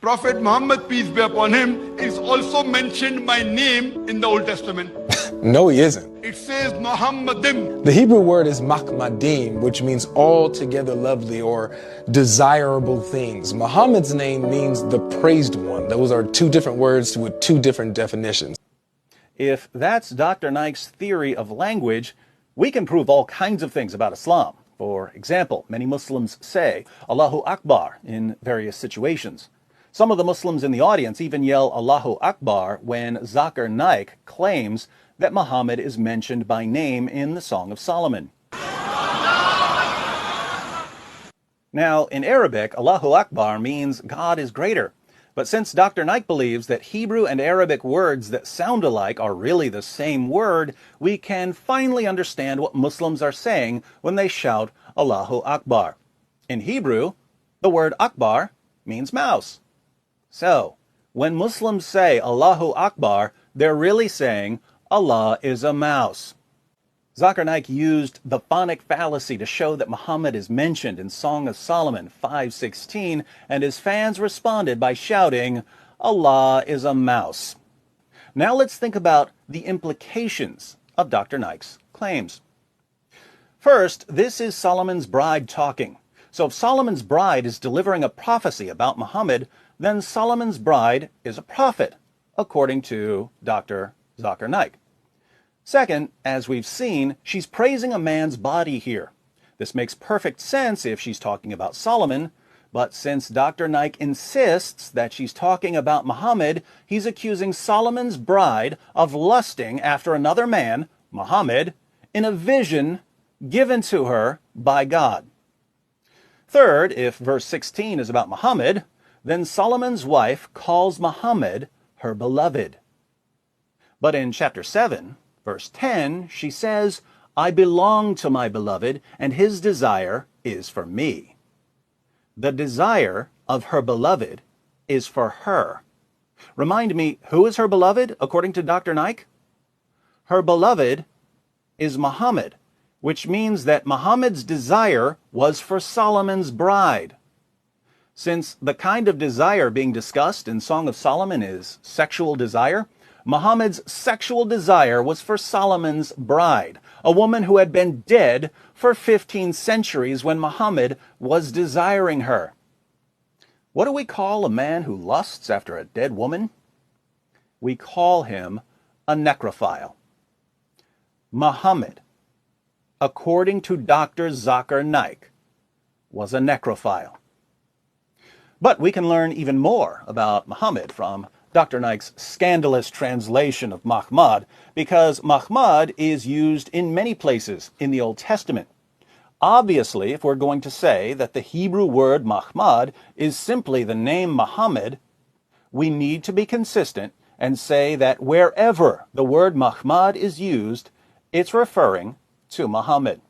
Prophet Muhammad, peace be upon him, is also mentioned by name in the Old Testament. No, he isn't. It says Muhammadim. The Hebrew word is makmadim, which means altogether lovely or desirable things. Muhammad's name means the praised one. Those are two different words with two different definitions. If that's Dr. Nike's theory of language, we can prove all kinds of things about Islam. For example, many Muslims say Allahu Akbar in various situations. Some of the Muslims in the audience even yell Allahu Akbar when Zakir Naik claims that Muhammad is mentioned by name in the Song of Solomon. Now, in Arabic, Allahu Akbar means God is greater. But since Dr. Naik believes that Hebrew and Arabic words that sound alike are really the same word, we can finally understand what Muslims are saying when they shout Allahu Akbar. In Hebrew, the word Akbar means mouse. So, when Muslims say Allahu Akbar, they're really saying Allah is a mouse. Zakir Naik used the phonic fallacy to show that Muhammad is mentioned in Song of Solomon 5:16, and his fans responded by shouting, Allah is a mouse. Now let's think about the implications of Dr. Naik's claims. First, this is Solomon's bride talking. So if Solomon's bride is delivering a prophecy about Muhammad, then Solomon's bride is a prophet, according to Dr. Zakir Naik. Second, as we've seen, she's praising a man's body here. This makes perfect sense if she's talking about Solomon, but since Dr. Naik insists that she's talking about Muhammad, he's accusing Solomon's bride of lusting after another man, Muhammad, in a vision given to her by God. Third, if verse 16 is about Muhammad, then Solomon's wife calls Muhammad her beloved. But in chapter 7, verse 10, she says, I belong to my beloved, and his desire is for me. The desire of her beloved is for her. Remind me, who is her beloved, according to Dr. Naik? Her beloved is Muhammad, which means that Muhammad's desire was for Solomon's bride. Since the kind of desire being discussed in Song of Solomon is sexual desire, Muhammad's sexual desire was for Solomon's bride, a woman who had been dead for 15 centuries when Muhammad was desiring her. What do we call a man who lusts after a dead woman? We call him a necrophile. Muhammad, according to Dr. Zakir Naik, was a necrophile. But we can learn even more about Muhammad from Dr. Naik's scandalous translation of Mahmud, because Mahmud is used in many places in the Old Testament. Obviously, if we're going to say that the Hebrew word Mahmud is simply the name Muhammad, we need to be consistent and say that wherever the word Mahmud is used, it's referring to Muhammad.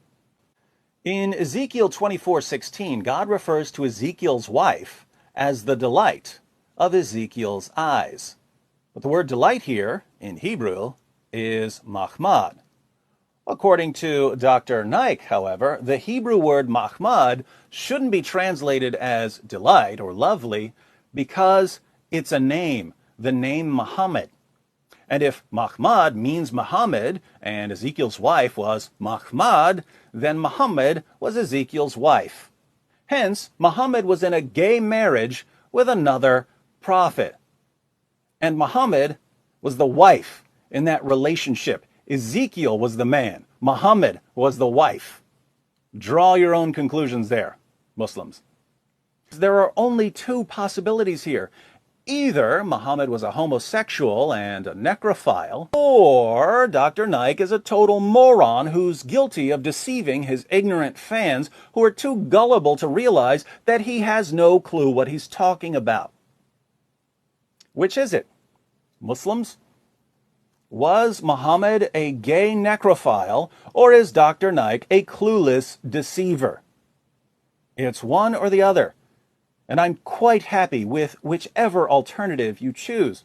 In Ezekiel 24:16, God refers to Ezekiel's wife as the delight of Ezekiel's eyes. But the word delight here, in Hebrew, is Mahmud. According to Dr. Naik, however, the Hebrew word Mahmud shouldn't be translated as delight or lovely because it's a name, the name Muhammad. And if Mahmud means Muhammad and Ezekiel's wife was Mahmud, then Muhammad was Ezekiel's wife. Hence, Muhammad was in a gay marriage with another prophet. And Muhammad was the wife in that relationship. Ezekiel was the man. Muhammad was the wife. Draw your own conclusions there, Muslims. There are only two possibilities here. Either Muhammad was a homosexual and a necrophile, or Dr. Naik is a total moron who's guilty of deceiving his ignorant fans who are too gullible to realize that he has no clue what he's talking about. Which is it? Muslims? Was Muhammad a gay necrophile, or is Dr. Naik a clueless deceiver? It's one or the other. And I'm quite happy with whichever alternative you choose.